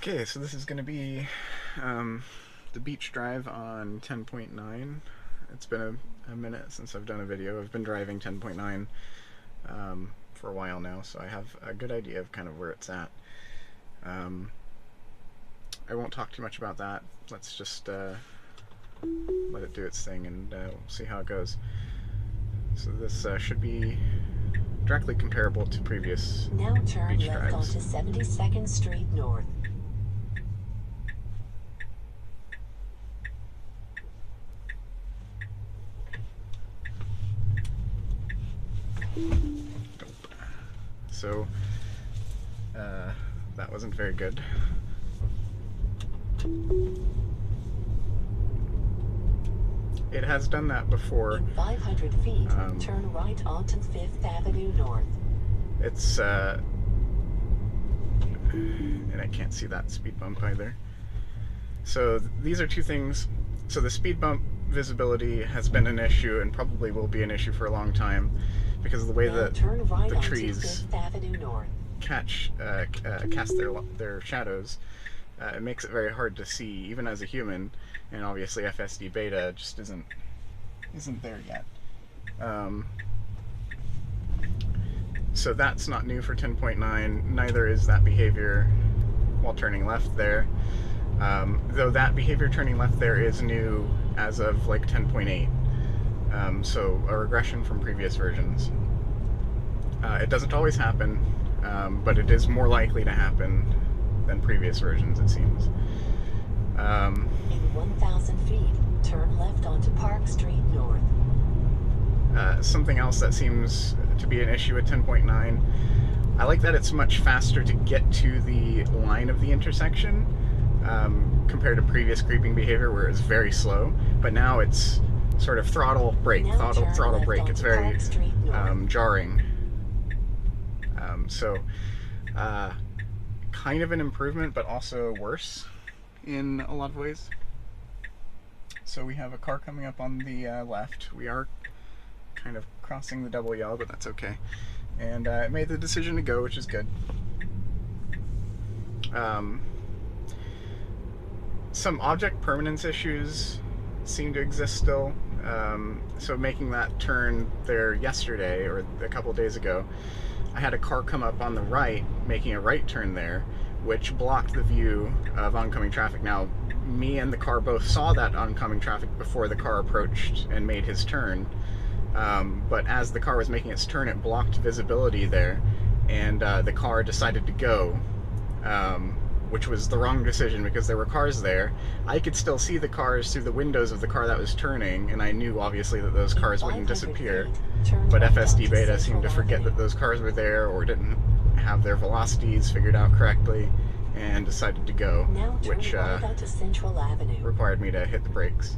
Okay, so this is going to be the beach drive on 10.9. It's been a minute since I've done a video. I've been driving 10.9 for a while now, so I have a good idea of kind of where it's at. I won't talk too much about that. Let's just let it do its thing, and we'll see how it goes. So this should be directly comparable to previous Now turn beach left drives. onto 72nd Street North. So that wasn't very good. It has done that before. In 500 feet, turn right onto 5th Avenue North. It's and I can't see that speed bump either. So these are two things. So the speed bump visibility has been an issue and probably will be an issue for a long time because of the way that the trees cast their shadows. It makes it very hard to see, even as a human, and obviously FSD beta just isn't there yet. So that's not new for 10.9. Neither is that behavior while turning left there. Though that behavior turning left there is new as of like 10.8. So a regression from previous versions. It doesn't always happen, but it is more likely to happen than previous versions, it seems. In 1,000 feet, turn left onto Park Street North. Something else that seems to be an issue with 10.9, I like that it's much faster to get to the line of the intersection compared to previous creeping behavior where it's very slow, but now it's sort of throttle brake, throttle brake. It's very jarring. So kind of an improvement, but also worse in a lot of ways. So we have a car coming up on the left. We are kind of crossing the double yellow, but that's okay. And it made the decision to go, which is good. Some object permanence issues seem to exist still. So making that turn there yesterday, or a couple days ago, I had a car come up on the right, making a right turn there, which blocked the view of oncoming traffic. Now, me and the car both saw that oncoming traffic before the car approached and made his turn. But as the car was making its turn, it blocked visibility there, and the car decided to go, which was the wrong decision because there were cars there. I could still see the cars through the windows of the car that was turning, and I knew obviously that those cars wouldn't disappear, but FSD beta seemed to forget that those cars were there or didn't have their velocities figured out correctly and decided to go, which required me to hit the brakes.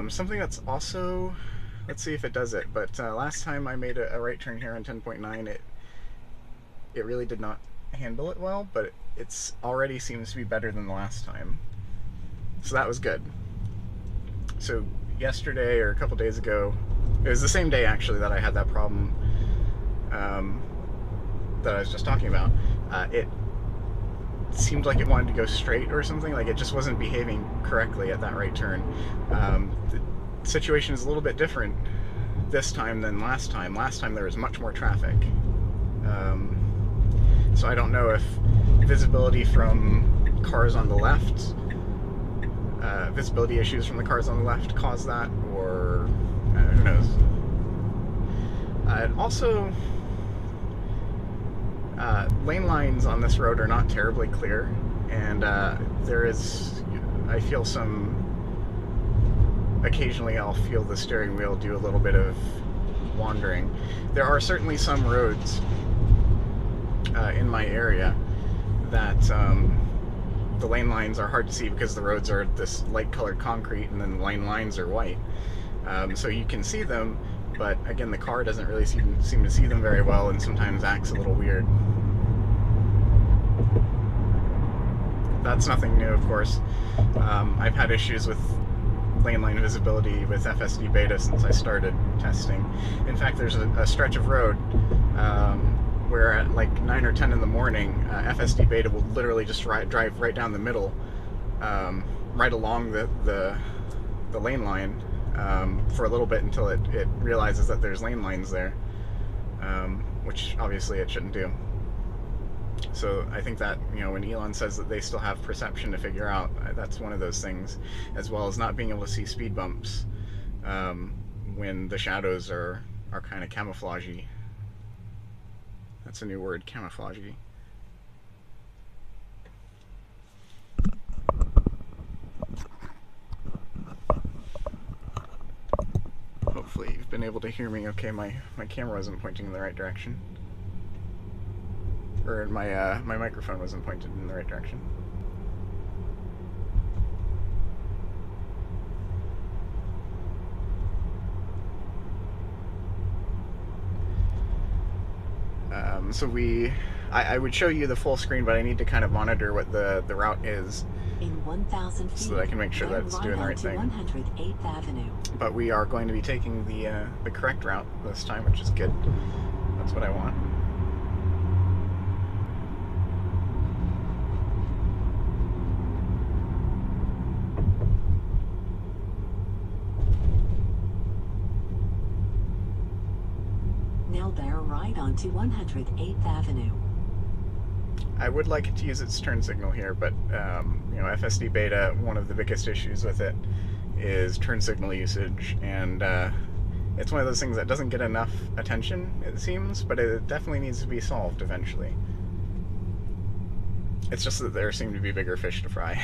Something that's also, let's see if it does it, but last time I made a right turn here on 10.9, it really did not handle it well, but it's already seems to be better than the last time. So that was good. So yesterday, or a couple days ago, it was the same day actually that I had that problem that I was just talking about. It seemed like it wanted to go straight or something, like it just wasn't behaving correctly at that right turn. The situation is a little bit different this time than last time. Last time there was much more traffic. So I don't know if visibility from cars on the left, visibility issues from the cars on the left caused that, or who knows. And also, lane lines on this road are not terribly clear, and there is, I feel occasionally I'll feel the steering wheel do a little bit of wandering. There are certainly some roads in my area that the lane lines are hard to see because the roads are this light colored concrete and then the lane lines are white. So you can see them, but again the car doesn't really seem to see them very well and sometimes acts a little weird. That's nothing new, of course. I've had issues with lane line visibility with FSD beta since I started testing. In fact, there's a stretch of road where at like 9 or 10 in the morning, FSD beta will literally just drive right down the middle, right along the lane line, for a little bit until it realizes that there's lane lines there, which obviously it shouldn't do. So I think that, you know, when Elon says that they still have perception to figure out, that's one of those things, as well as not being able to see speed bumps when the shadows are kind of camouflagey. That's a new word, camouflagey. Hopefully you've been able to hear me okay. My camera wasn't pointing in the right direction. Or my microphone wasn't pointed in the right direction. So I would show you the full screen, but I need to kind of monitor what the route is, in 1,000 feet, so that I can make sure that it's doing the right thing. 108th Avenue. But we are going to be taking the correct route this time, which is good. That's what I want. Now bear right onto 108th Avenue. I would like it to use its turn signal here, but you know, FSD beta, one of the biggest issues with it is turn signal usage, and it's one of those things that doesn't get enough attention, it seems, but it definitely needs to be solved eventually. It's just that there seem to be bigger fish to fry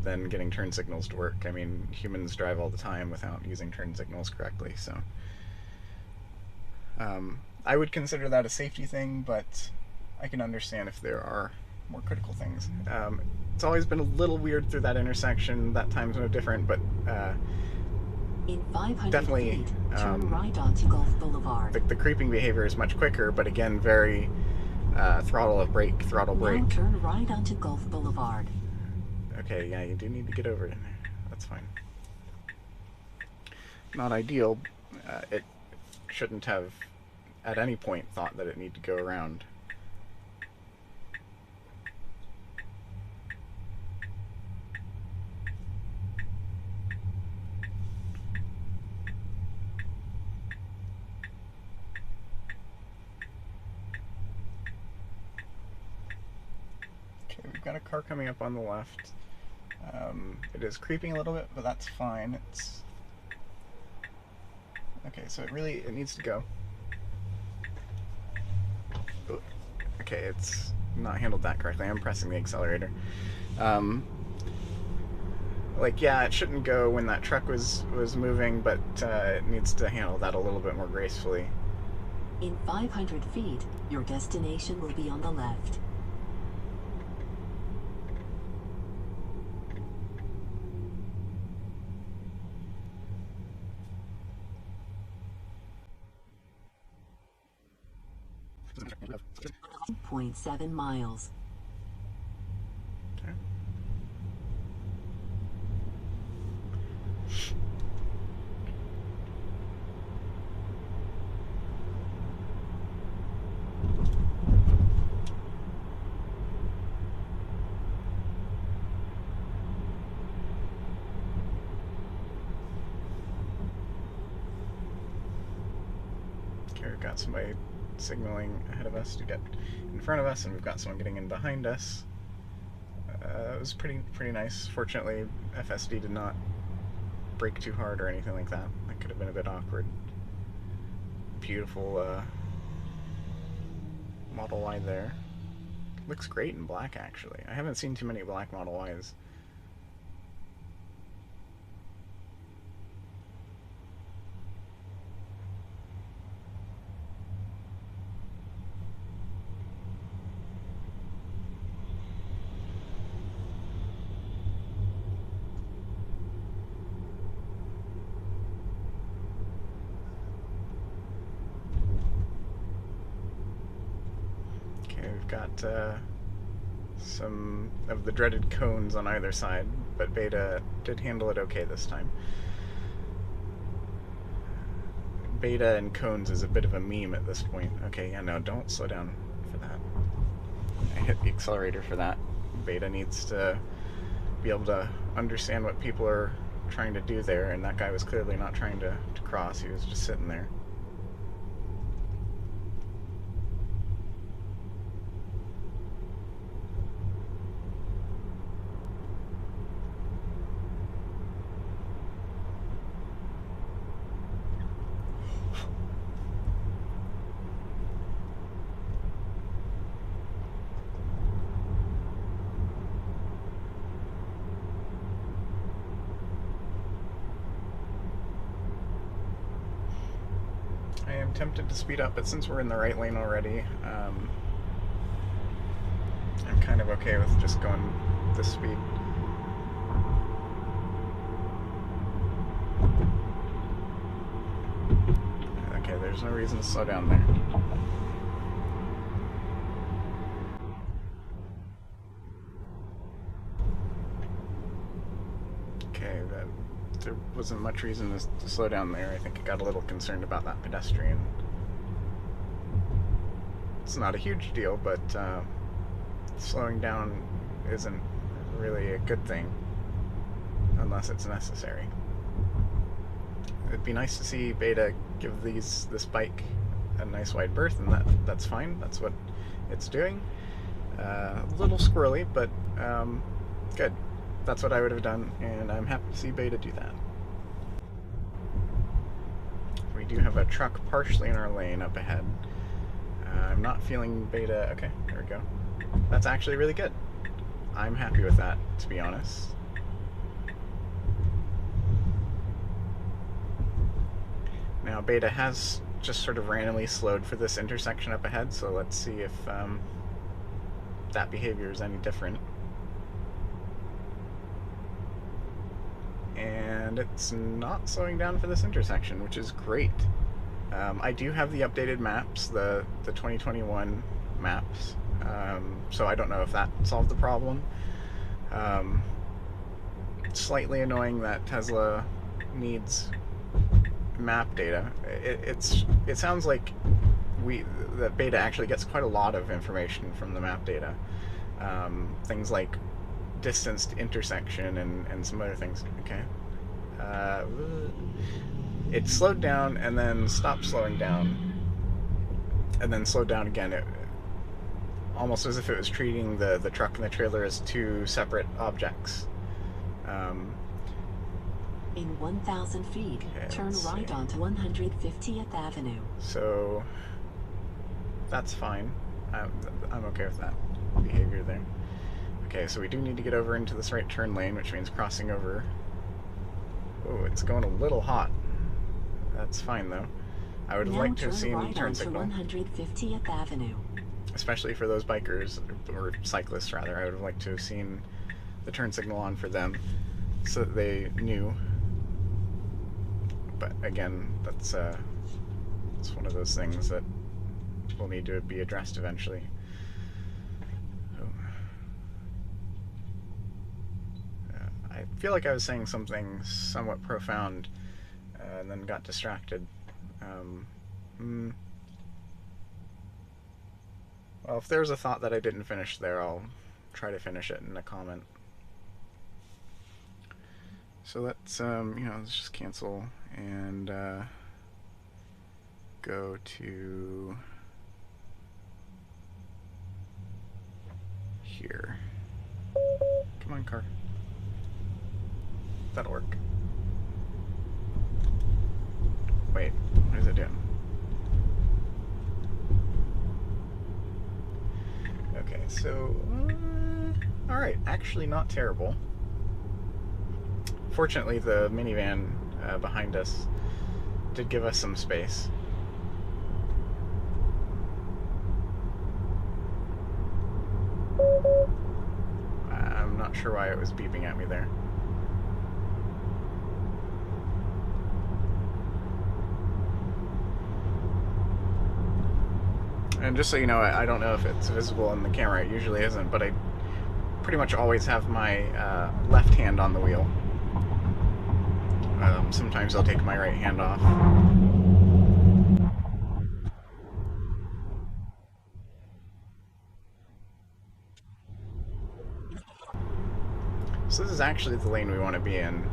than getting turn signals to work. I mean, humans drive all the time without using turn signals correctly, so I would consider that a safety thing, but I can understand if there are more critical things. It's always been a little weird through that intersection. That time's no different, but in 500 definitely feet, turn right onto Gulf Boulevard. The creeping behavior is much quicker, but again, very throttle brake. Now turn right onto Gulf Boulevard. Okay, yeah, you do need to get over it in there. That's fine. Not ideal. It shouldn't have at any point thought that it needed to go around. Okay, we've got a car coming up on the left. It is creeping a little bit, but that's fine. It's okay, so it needs to go. Ooh. Okay, it's not handled that correctly. I'm pressing the accelerator. Like, yeah, it shouldn't go when that truck was moving, but it needs to handle that a little bit more gracefully. In 500 feet, your destination will be on the left. .7 miles. Okay. Okay, we've got somebody signaling ahead of us to get in front of us, and we've got someone getting in behind us. It was pretty nice. Fortunately, FSD did not brake too hard or anything like that. That could have been a bit awkward. Beautiful Model Y there. Looks great in black, actually. I haven't seen too many black Model Ys. We've got some of the dreaded cones on either side, but Beta did handle it okay this time. Beta and cones is a bit of a meme at this point. Okay, yeah, no, don't slow down. for that. I hit the accelerator for that. Beta needs to be able to understand what people are trying to do there, and that guy was clearly not trying to cross, he was just sitting there. I am tempted to speed up, but since we're in the right lane already, I'm kind of okay with just going this speed. Okay, there's no reason to slow down there. Okay, there wasn't much reason to slow down there. I think I got a little concerned about that pedestrian. It's not a huge deal, but slowing down isn't really a good thing unless it's necessary. It'd be nice to see Beta give this bike a nice wide berth, and that's fine. That's what it's doing. A little squirrely, but good. That's what I would have done, and I'm happy to see Beta do that. We do have a truck partially in our lane up ahead. I'm not feeling Beta. Okay, there we go. That's actually really good. I'm happy with that, to be honest. Now, Beta has just sort of randomly slowed for this intersection up ahead, so let's see if that behavior is any different. And it's not slowing down for this intersection, which is great. I do have the updated maps, the 2021 maps, so I don't know if that solved the problem. It's slightly annoying that Tesla needs map data. It sounds like that Beta actually gets quite a lot of information from the map data. Things like distance to intersection and some other things. Okay. It slowed down and then stopped slowing down and then slowed down again. Almost as if it was treating the truck and the trailer as two separate objects. In 1,000 feet, okay, turn right onto 150th Avenue. So that's fine. I'm okay with that behavior there. Okay, so we do need to get over into this right turn lane, which means crossing over. Oh, it's going a little hot. That's fine though. I would have liked to have seen the turn signal. 150th Avenue. Especially for those bikers, or cyclists rather, I would have liked to have seen the turn signal on for them so that they knew. But again, that's one of those things that will need to be addressed eventually. I feel like I was saying something somewhat profound and then got distracted. Well, if there's a thought that I didn't finish there, I'll try to finish it in a comment. So let's, let's just cancel and go to here. Come on, car. That'll work. Wait, what is it doing? Okay, so, alright, actually not terrible. Fortunately, the minivan behind us did give us some space. I'm not sure why it was beeping at me there. And just so you know, I don't know if it's visible in the camera, it usually isn't, but I pretty much always have my left hand on the wheel. Sometimes I'll take my right hand off. So this is actually the lane we want to be in,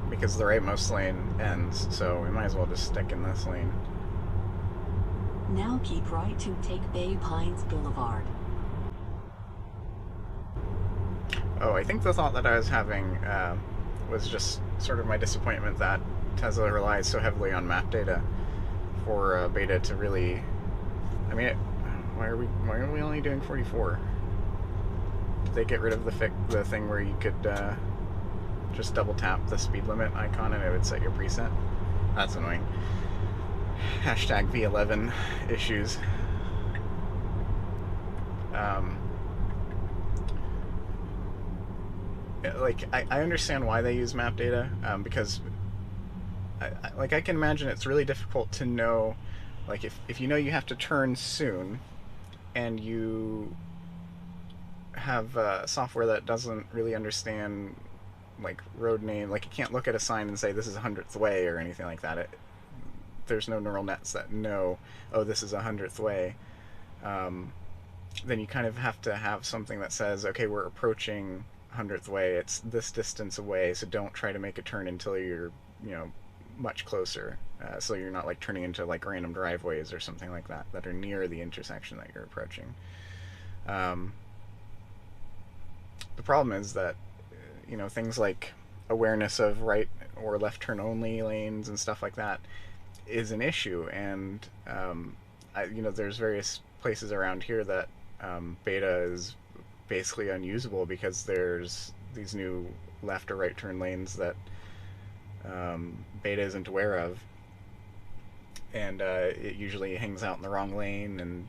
because the rightmost lane ends, so we might as well just stick in this lane. Now keep right to take Bay Pines Boulevard. Oh, I think the thought that I was having was just sort of my disappointment that Tesla relies so heavily on map data for beta to really. I mean, why are we only doing 44? Did they get rid of the thing where you could just double tap the speed limit icon and it would set your preset? That's annoying. Hashtag V11 issues. Like, I understand why they use map data, because I can imagine it's really difficult to know, like, if you know you have to turn soon and you have software that doesn't really understand, like, road name, like, you can't look at a sign and say this is 100th way or anything like that. There's no neural nets that know, oh, this is 100th way. Then you kind of have to have something that says, okay, we're approaching 100th way, it's this distance away, so don't try to make a turn until you're, much closer, so you're not, like, turning into, like, random driveways or something like that that are near the intersection that you're approaching. The problem is that, things like awareness of right or left turn only lanes and stuff like that is an issue, and there's various places around here that beta is basically unusable because there's these new left or right turn lanes that beta isn't aware of, and it usually hangs out in the wrong lane and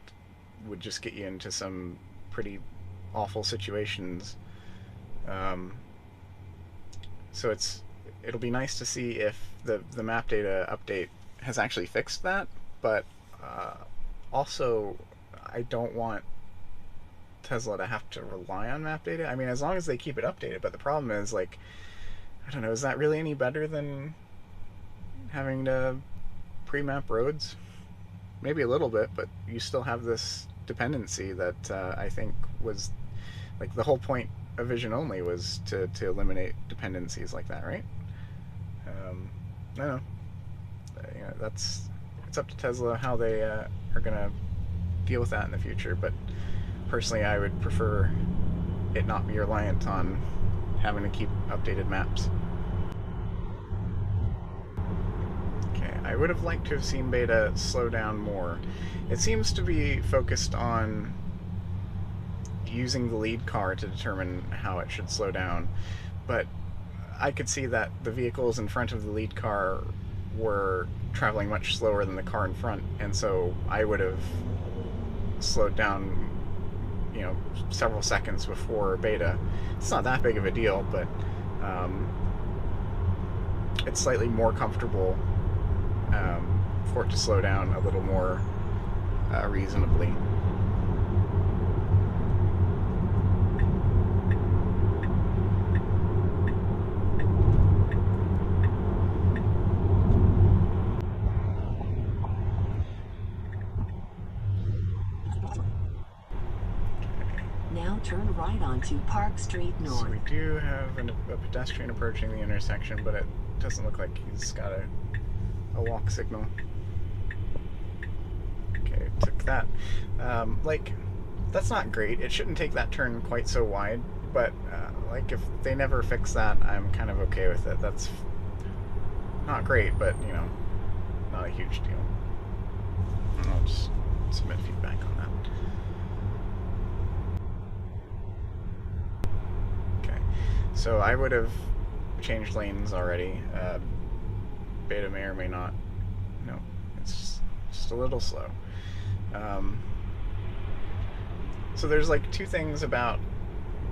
would just get you into some pretty awful situations. So it'll be nice to see if the map data update has actually fixed that, but also I don't want Tesla to have to rely on map data. I mean, as long as they keep it updated, but the problem is, like, I don't know, is that really any better than having to pre-map roads? Maybe a little bit, but you still have this dependency that I think was, like, the whole point of Vision Only was to eliminate dependencies like that, right? I don't know. It's up to Tesla how they are going to deal with that in the future, but personally I would prefer it not be reliant on having to keep updated maps. Okay, I would have liked to have seen beta slow down more. It seems to be focused on using the lead car to determine how it should slow down, but I could see that the vehicles in front of the lead car were traveling much slower than the car in front, and so I would have slowed down, several seconds before beta. It's not that big of a deal, but it's slightly more comfortable for it to slow down a little more reasonably. Now turn right onto Park Street North. So we do have a pedestrian approaching the intersection, but it doesn't look like he's got a walk signal. Okay, took that. That's not great. It shouldn't take that turn quite so wide, but if they never fix that, I'm kind of okay with it. That's not great, but, not a huge deal. I'll just submit feedback on that. So I would have changed lanes already. Beta may or may not. No, it's just a little slow. So there's, like, two things about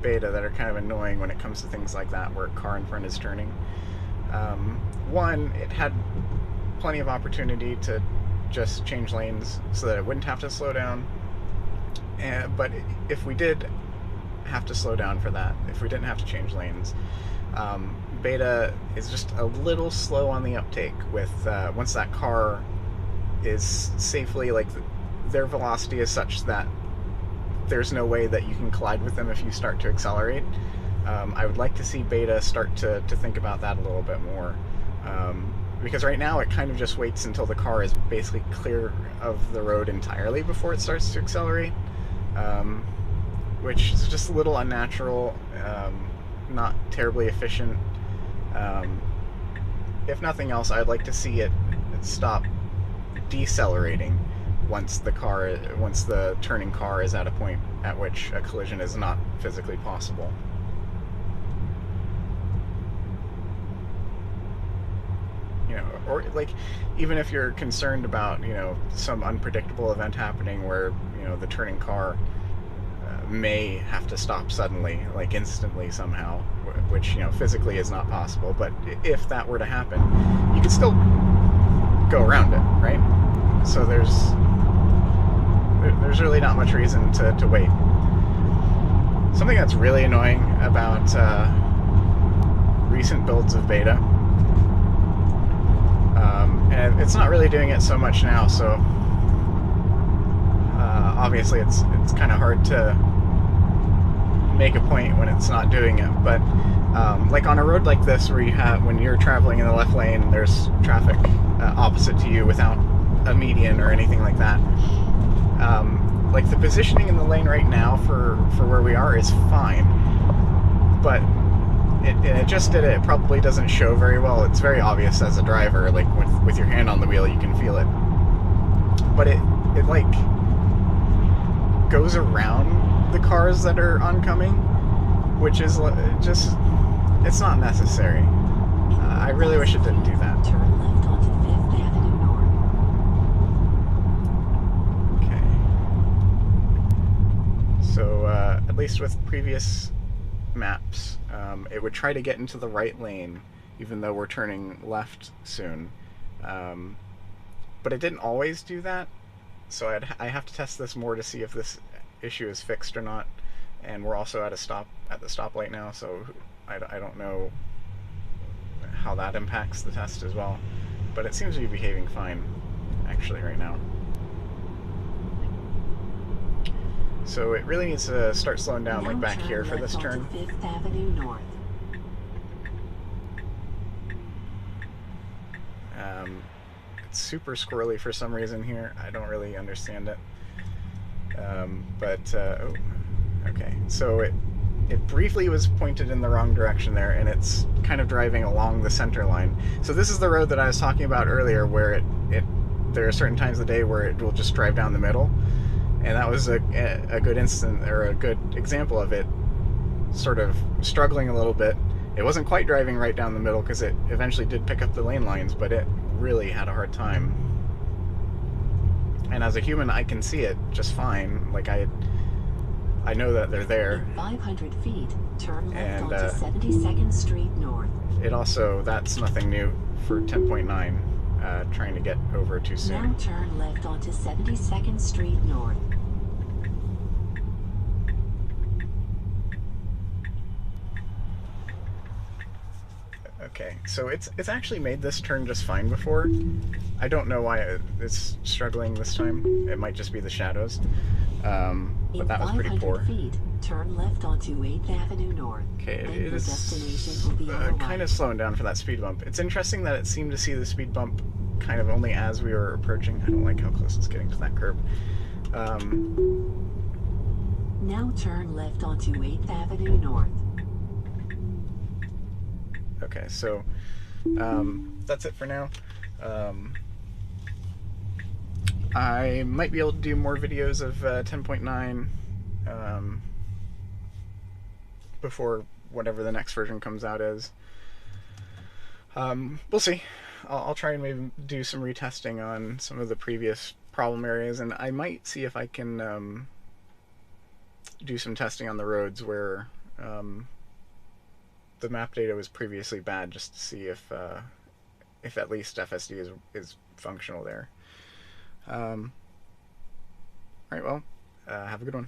beta that are kind of annoying when it comes to things like that where a car in front is turning. One, it had plenty of opportunity to just change lanes so that it wouldn't have to slow down. But if we did have to slow down for that, if we didn't have to change lanes, beta is just a little slow on the uptake with once that car is safely, like, their velocity is such that there's no way that you can collide with them if you start to accelerate. I would like to see beta start to think about that a little bit more. Because right now it kind of just waits until the car is basically clear of the road entirely before it starts to accelerate, which is just a little unnatural, not terribly efficient. If nothing else, I'd like to see it stop decelerating once the turning car is at a point at which a collision is not physically possible. You know, or like, even if you're concerned about, you know, some unpredictable event happening where, you know, the turning car may have to stop suddenly, like instantly somehow, which, you know, physically is not possible, but if that were to happen, you could still go around it, right? So there's really not much reason to wait. Something that's really annoying about recent builds of beta, and it's not really doing it so much now, so obviously it's kind of hard to make a point when it's not doing it, but like on a road like this where when you're traveling in the left lane, there's traffic opposite to you without a median or anything like that. Like the positioning in the lane right now for where we are is fine, but it just did it. It probably doesn't show very well. It's very obvious as a driver, like with your hand on the wheel, you can feel it. But it like goes around the cars that are oncoming, which is just, it's not necessary. I really wish it didn't do that. Turn left onto 5th Avenue North. Okay. So at least with previous maps, it would try to get into the right lane, even though we're turning left soon. But it didn't always do that, so I have to test this more to see if this issue is fixed or not. And we're also at the stoplight now, so I don't know how that impacts the test as well. But it seems to be behaving fine, actually, right now. So it really needs to start slowing down, like back here for this turn. 5th Avenue North. It's super squirrely for some reason here. I don't really understand it. Oh, okay. So it briefly was pointed in the wrong direction there, and it's kind of driving along the center line. So this is the road that I was talking about earlier, where there are certain times of the day where it will just drive down the middle, and that was a good a good example of it sort of struggling a little bit. It wasn't quite driving right down the middle because it eventually did pick up the lane lines, but it really had a hard time. And as a human, I can see it just fine. Like I know that they're there. In 500 feet, turn left onto 72nd Street North. It also, that's nothing new for 10.9, trying to get over too soon. Now turn left onto 72nd Street North. Okay, so it's actually made this turn just fine before. I don't know why it's struggling this time. It might just be the shadows. But that was pretty poor. Feet, turn left onto 8th Avenue North. Okay, it is kind of slowing down for that speed bump. It's interesting that it seemed to see the speed bump kind of only as we were approaching. I don't like how close it's getting to that curb. Now turn left onto 8th Avenue North. Okay, so that's it for now. I might be able to do more videos of 10.9 before whatever the next version comes out is. We'll see. I'll try and maybe do some retesting on some of the previous problem areas, and I might see if I can do some testing on the roads where the map data was previously bad, just to see if at least FSD is functional there. Alright, well, have a good one.